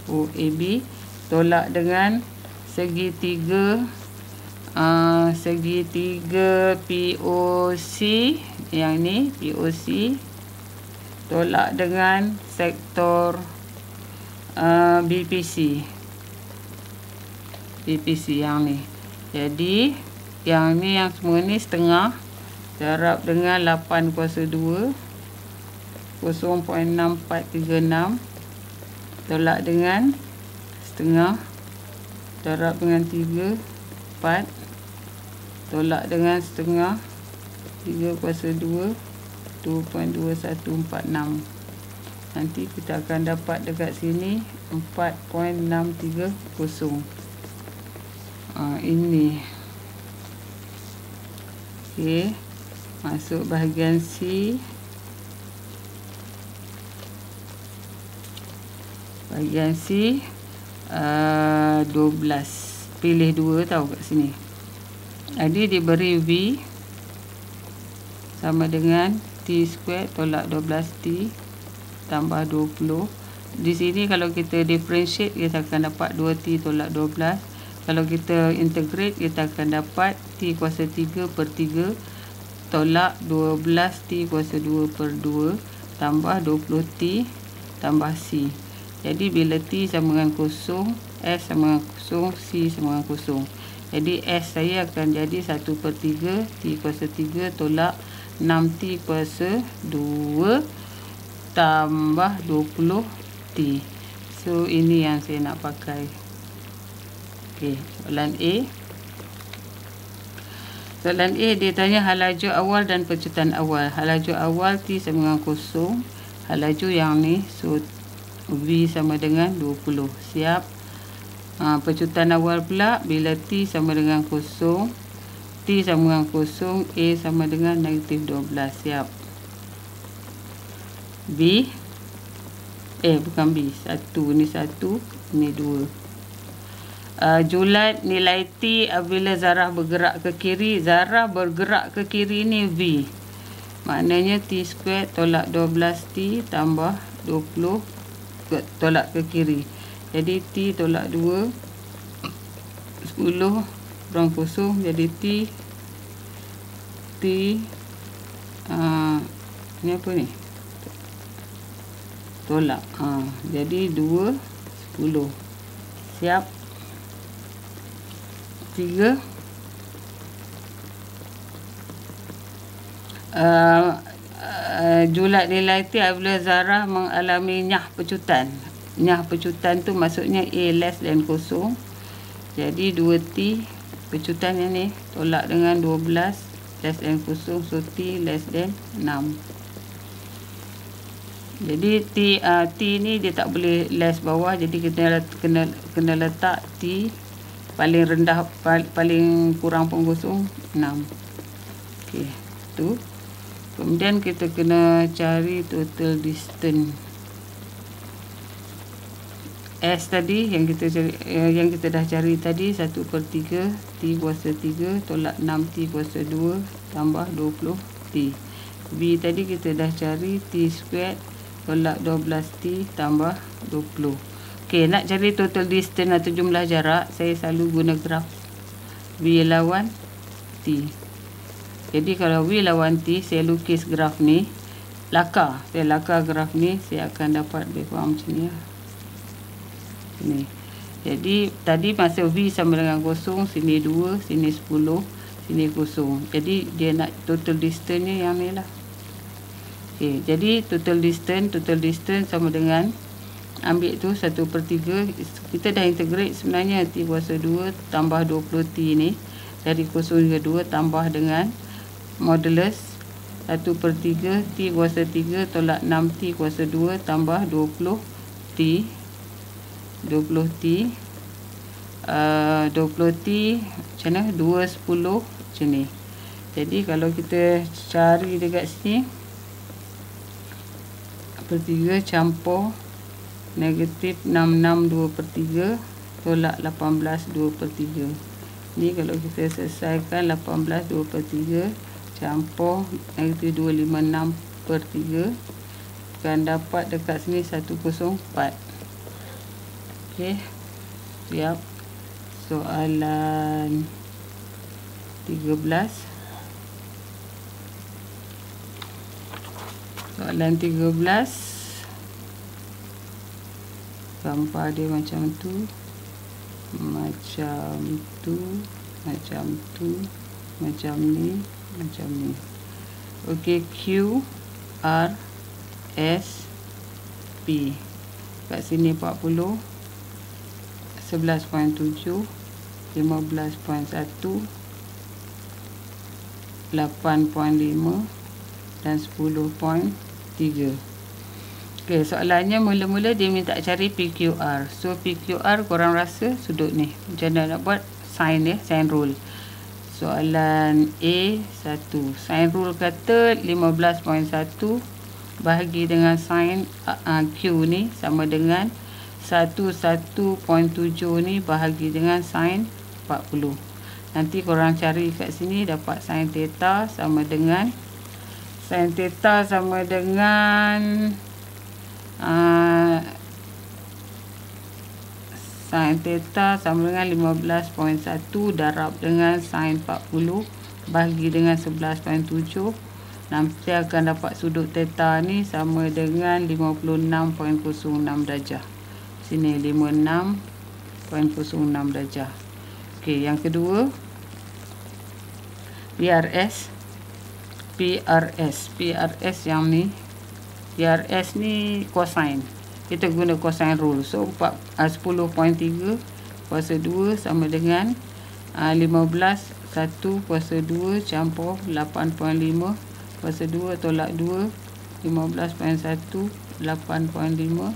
OAB tolak dengan segitiga POC, yang ni POC tolak dengan sektor BPC yang ni. Jadi yang ni, yang semua ni setengah, darab dengan 8/2, 0.6436 tolak dengan setengah, darab dengan 3/4 tolak dengan setengah, 3/2, 2.2146. Nanti kita akan dapat dekat sini 4.630. Ini. Okey, masuk bahagian C. Bahagian C 12. Pilih 2 tau kat sini. Jadi diberi V sama dengan T² tolak 12T tambah 20. Di sini kalau kita differentiate, kita akan dapat 2T tolak 12. Kalau kita integrate, kita akan dapat T kuasa 3/3 tolak 12T kuasa 2/2 tambah 20T tambah C. Jadi bila T sama dengan 0, S sama dengan 0, C sama dengan 0. Jadi S saya akan jadi 1/3 T kuasa 3 tolak 6T kuasa 2 tambah 20T. So ini yang saya nak pakai. Okey, soalan A. Soalan A dia tanya halaju awal dan pecutan awal. Halaju awal T sama dengan 0. Halaju yang ni, so V sama dengan 20. Siap. Pecutan awal pula bila T sama dengan 0, T sama dengan 0, A sama dengan -12. Siap. B, bukan B, 1, ni 1, ni 2. Julat nilai T apabila zarah bergerak ke kiri. Zarah bergerak ke kiri ni V. Maknanya T² tolak 12T tambah 20 tolak ke kiri. Jadi T tolak 2, 10 kurang 0. Jadi T ni apa ni? Tolak. Jadi 2, 10. Siap. 3. Julat nilai T apabila zarah mengalami nyah pecutan. Nyah pecutan tu maksudnya A less than 0. Jadi 2T pecutan yang ni tolak dengan 12 less than 0, so T less than 6. Jadi T ni dia tak boleh less bawah, jadi kita kena letak T paling rendah, paling kurang pun 0, 6. Okey, tu. Kemudian kita kena cari total distance. S tadi yang kita cari, yang kita dah cari tadi 1/3 T kuasa 3 tolak 6T kuasa 2 tambah 20T. B tadi kita dah cari T² tolak 12T tambah 20. Okey, nak cari total distance atau jumlah jarak, saya selalu guna graf V lawan T. Jadi kalau V lawan T, saya lukis graf ni, saya lakar graf ni, saya akan dapat lebih kurang macam ni. Ni. Jadi tadi masa V sama dengan 0, sini 2, sini 10, sini 0. Jadi dia nak total distance ni yang ni lah. Okey, jadi total distance sama dengan, ambil tu 1/3, kita dah integrate sebenarnya T kuasa 2 tambah 20T ni, dari 0 hingga 2 tambah dengan modulus 1/3 T kuasa 3 tolak 6T kuasa 2 tambah 20T. 20T macam mana, 210 macam ni. Jadi kalau kita cari dekat sini, per 3 campur negatif 66 2/3 tolak 18 2/3. Ni kalau kita selesaikan 18 2/3 campur negatif 256/3 akan dapat dekat sini 104. Okey, siap. Soalan 13. Soalan 13, gambar dia macam tu, macam tu, macam tu, macam ni, macam ni. Okey, Q, R, S, P. Kat sini 40, 11.7, 15.1, 8.5 dan 10.3. Okey, soalannya mula-mula dia minta cari PQR. So PQR korang rasa sudut ni macam mana nak buat? Sin ya, sin rule. Soalan A1, sin rule kata 15.1 bahagi dengan sin Q ni sama dengan 11.7 ni bahagi dengan sin 40. Nanti korang cari kat sini dapat sin theta sama dengan sin 15.1 darab dengan sin 40 bahagi dengan 11.7. Nanti akan dapat sudut theta ni sama dengan 56.06 darjah. Sini 56.06 darjah. Okey, yang kedua PRS yang ni. PRS ni cosine. Kita guna cosine rule. So 10.3 kuasa 2 sama dengan 15 1 kuasa 2 campur 8.5 kuasa 2 tolak 2 15.1 8.5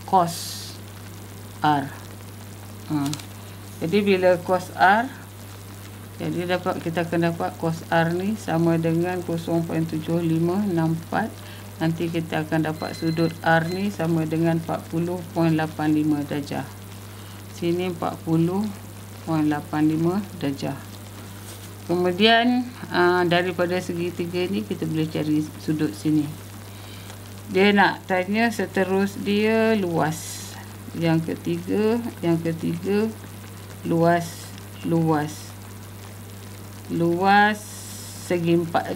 cos R. Jadi bila cos R, jadi kita akan dapat cos R ni sama dengan 0.7564. Nanti kita akan dapat sudut R ni sama dengan 40.85 darjah. Sini 40.85 darjah. Kemudian daripada segitiga ni kita boleh cari sudut sini. Dia nak tanya seterus dia luas. Yang ketiga luas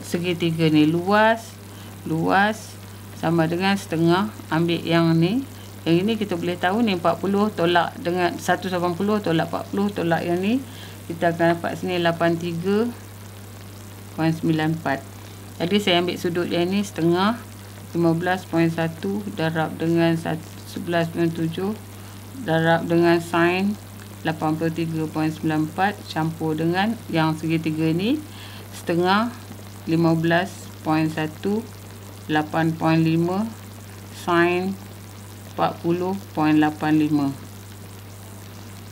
segitiga ni, luas sama dengan setengah. Ambil yang ni. Yang ini kita boleh tahu ni 40 tolak dengan 180 tolak 40 tolak yang ni, kita akan dapat sini 83.94. Jadi saya ambil sudut yang ni setengah, 15.1 darab dengan 11.7 darab dengan sin 83.94 campur dengan yang segitiga ni setengah 15.1 8.5 sin 40.85.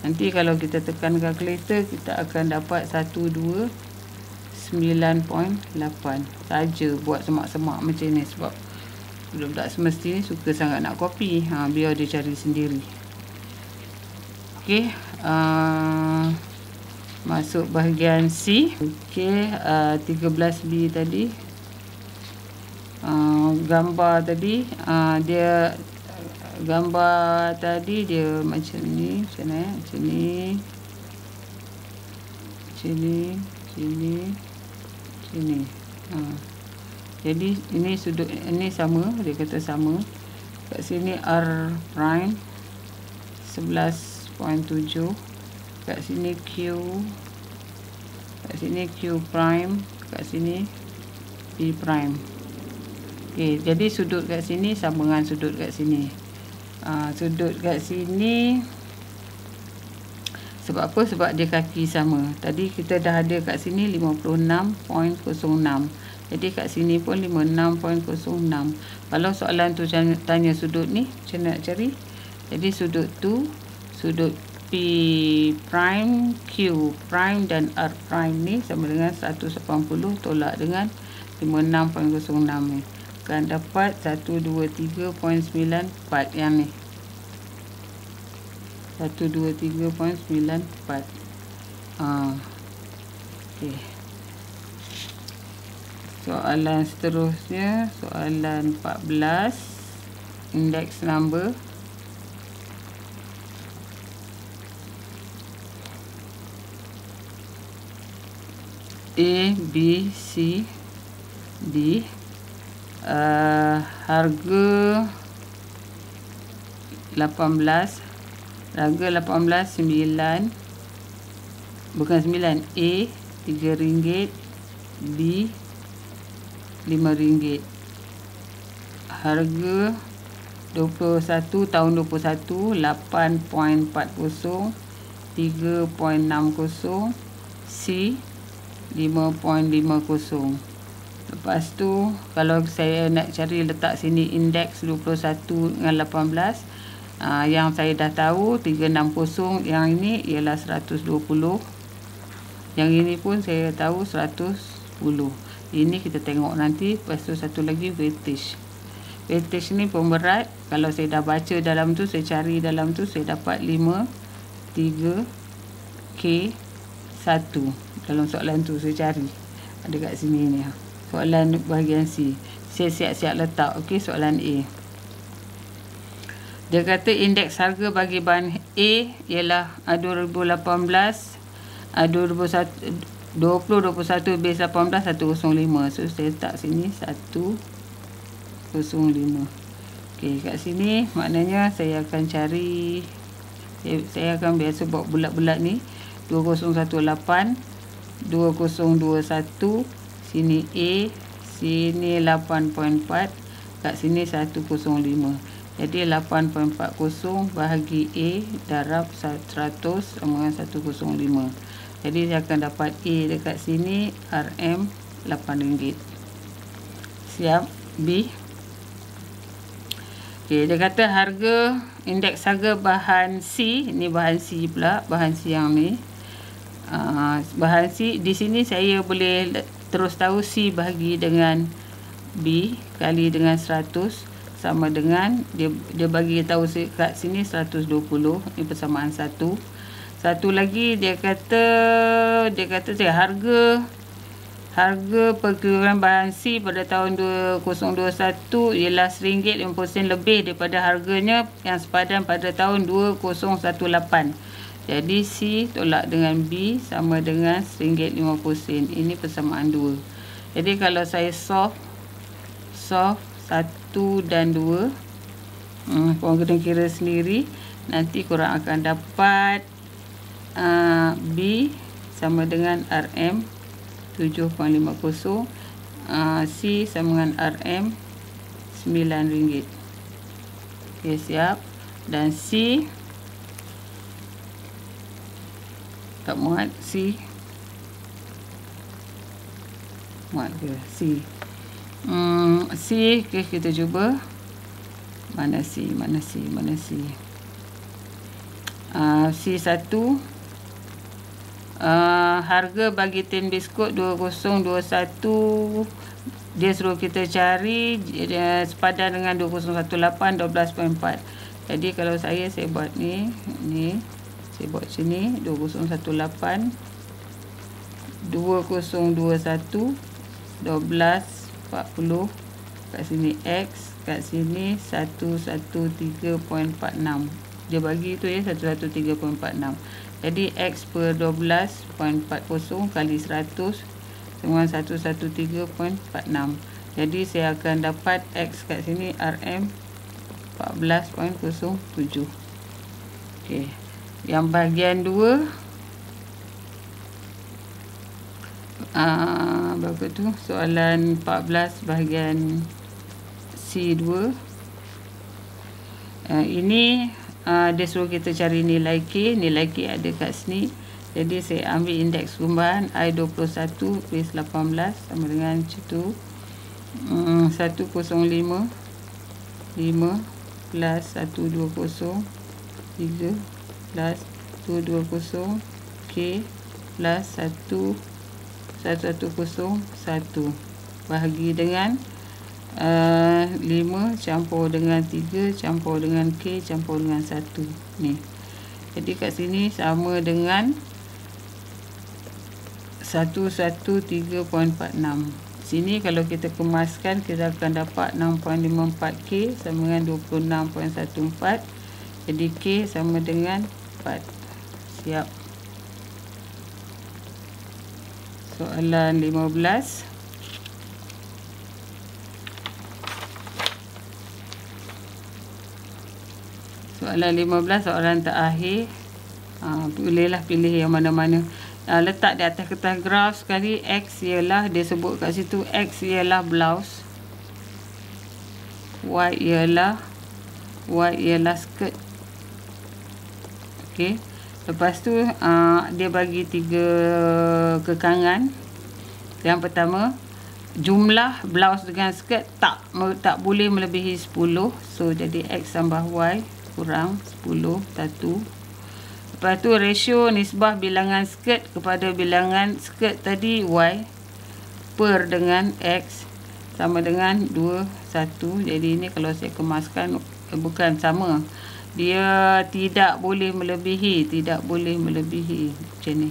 Nanti kalau kita tekan kalkulator kita akan dapat 129.8. Saja buat semak-semak macam ni sebab budak-budak semesti ni suka sangat nak kopi. Biar dia cari sendiri. Okey, masuk bahagian C. Okey, 13B tadi. Gambar tadi dia macam ni, macam ni, sini. Jadi ini sudut ini sama, dia kata sama. Kat sini R prime 11.7, kat sini Q, kat sini Q prime, kat sini P prime. Okey, jadi sudut kat sini sama dengan sudut kat sini. Sudut kat sini sebab apa? Sebab dia kaki sama. Tadi kita dah ada kat sini 56.06. Jadi kat sini pun 56.06. Kalau soalan tu tanya sudut ni, macam nak cari? Jadi sudut tu, sudut P prime, Q prime dan R prime ni sama dengan 180 tolak dengan 56.06 ni. Akan dapat 123.94 yang ni. 123.94. Okey. Soalan seterusnya, soalan 14, index number. A, B, C, D. Harga 18, harga 18 9, bukan 9, A RM3, B RM5. Harga 21 tahun 21 8.40, 3.60, C 5.50. Lepas tu kalau saya nak cari letak sini indeks 21 dengan 18, yang saya dah tahu 360, yang ini ialah 120. Yang ini pun saya tahu 110. Ini kita tengok nanti. Lepas tu satu lagi weightage. Weightage ni pemberat. Kalau saya dah baca dalam tu, saya cari dalam tu, saya dapat 5, 3, K, 1. Dalam soalan tu saya cari. Ada kat sini ni. Soalan bahagian C. Saya siap-siap letak. Okey, soalan A. Dia kata indeks harga bagi bahan A ialah 2018, 2021 base 18 105. So saya letak sini 105. Okey, kat sini maknanya saya akan cari, saya akan biasa buat bulat-bulat ni. 2018, 2021, sini A, sini 8.4, kat sini 105. Jadi 8.40 bahagi A darab 100 sama dengan 105. Jadi saya akan dapat A dekat sini RM RM8. Siap. B. Okey, dia kata harga, indeks harga bahan C, ni bahan C pula, bahan C yang ni. Bahan C di sini saya boleh terus tahu C bahagi dengan B kali dengan 100 sama dengan dia bagi tahu kat sini 120. Ini persamaan satu. Satu lagi dia kata saya harga per kilogram bahan C pada tahun 2021 ialah RM1.50 lebih daripada harganya yang sepadan pada tahun 2018. Jadi C tolak dengan B sama dengan RM1.50. Ini persamaan 2. Jadi kalau saya solve 1 dan 2, korang kena kira sendiri. Nanti korang akan dapat B sama dengan RM 7.50, C sama dengan RM RM9. Okey, siap. Dan C tak muat. C muat ke? C. C, okay, kita cuba. Mana C? C1. Harga bagi tin biskut 2021, dia suruh kita cari sepadan dengan 2018 12.4. Jadi kalau saya buat ni saya buat sini 2018 2021 12.40, kat sini X, kat sini 113.46. Dia bagi tu ya 113.46. Jadi X per 12.40 kali 100 dengan 113.46. Jadi saya akan dapat X kat sini RM 14.07. Okey. Yang bahagian 2, berapa tu? Soalan 14 bahagian C2. Ini dia suruh kita cari nilai K. Nilai K ada kat sini. Jadi saya ambil indeks kumbahan I21 base 18 sama dengan 105 5 plus 120 3 plus 220 K plus 1101 bahagi dengan 5 campur dengan 3 campur dengan K campur dengan 1 ni. Jadi kat sini sama dengan 113.46. Sini kalau kita kemaskan kita akan dapat 6.54 K sama dengan 26.14. Jadi K sama dengan 4. Siap. Soalan 15. Soalan 15, soalan terakhir. Bolehlah pilih yang mana-mana. Letak di atas kertas graf sekali. X ialah, dia sebut kat situ, X ialah blouse, Y ialah skirt. Okey. Lepas tu dia bagi 3 kekangan. Yang pertama, jumlah blouse dengan skirt tak boleh melebihi 10. So jadi X tambah Y kurang 10, 1. Lepas tu ratio nisbah bilangan skirt kepada bilangan skirt tadi Y per dengan X sama dengan 2, 1. Jadi ini kalau saya kemaskan bukan sama. Dia tidak boleh melebihi. Macam ni.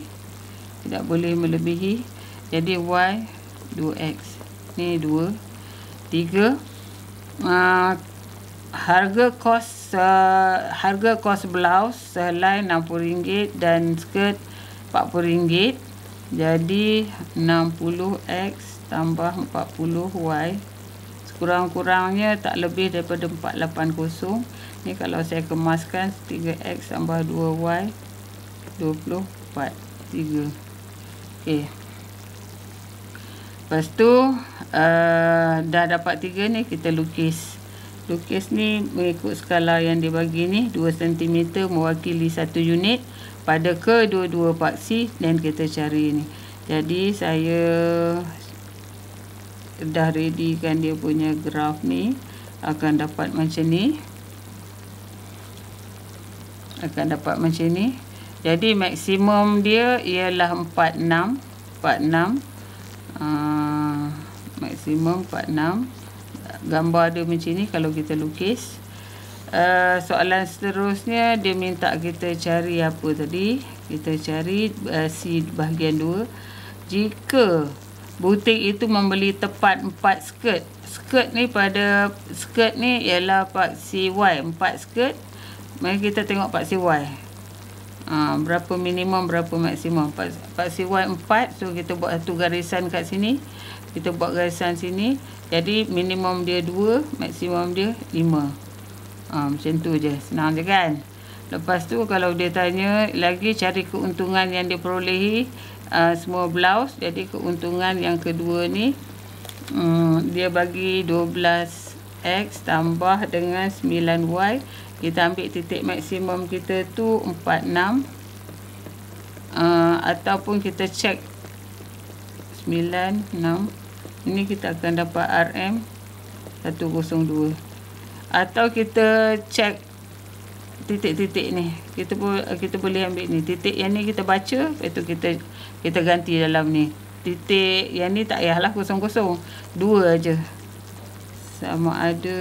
Tidak boleh melebihi. Jadi Y 2X. Ni 2. 3. Harga kos blouse sehelai RM60 dan skirt RM40. Jadi 60X tambah 40Y. Sekurang-kurangnya tak lebih daripada 480. Ni kalau saya kemaskan 3X tambah 2Y 24. 3. Okey. Lepas tu dah dapat 3 ni, kita lukis. Lukis ni mengikut skala yang dibagi ni, 2 cm mewakili 1 unit pada kedua-dua paksi, dan kita cari ni. Jadi saya dah readykan dia punya graf ni. Akan dapat macam ni. Jadi maksimum dia ialah 46. Maksimum 46. Gambar dia macam ni kalau kita lukis. Soalan seterusnya dia minta kita cari apa tadi? Kita cari C bahagian 2. Jika butik itu membeli tepat 4 skirt. Skirt ni ialah paksi Y, 4 skirt. Mari kita tengok paksi Y. Berapa minimum, berapa maksimum. Paksi Y 4. So kita buat satu garisan kat sini. Kita buat garisan sini. Jadi minimum dia 2, maksimum dia 5. Macam tu je. Senang je kan? Lepas tu kalau dia tanya lagi cari keuntungan yang dia perolehi semua blouse. Jadi keuntungan yang kedua ni dia bagi 12X tambah dengan 9Y. Kita ambil titik maksimum kita tu 46. Ataupun kita cek 9, 6. Ini kita akan dapat RM 102. Atau kita cek titik-titik ni. Kita boleh ambil ni. Titik yang ni kita baca, lepas tu kita ganti dalam ni. Titik yang ni tak payahlah 00. 2 aja. Sama ada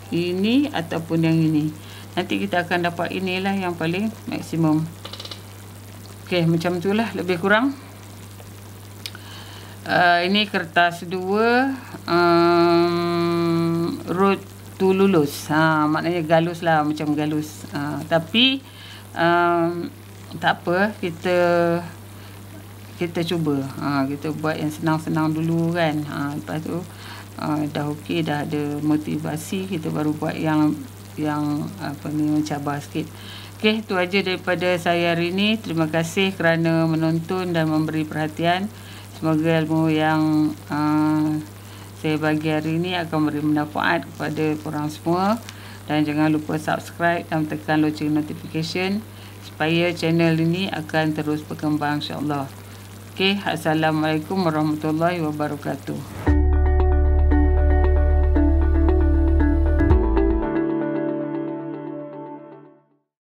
ini ataupun yang ini. Nanti kita akan dapat inilah yang paling maksimum. Okey, macam itulah lebih kurang. Ini kertas 2 road to lulus. Maknanya galus lah, macam galus. Tapi tak apa, kita cuba. Kita buat yang senang-senang dulu kan. Lepas tu dah okey, dah ada motivasi, kita baru buat yang mencabar sikit. Okey, itu aja daripada saya hari ini. Terima kasih kerana menonton dan memberi perhatian. Semoga ilmu yang saya bagi hari ini akan memberi manfaat kepada korang semua. Dan jangan lupa subscribe dan tekan loceng notification supaya channel ini akan terus berkembang, insyaAllah. Okey, Assalamualaikum warahmatullahi wabarakatuh.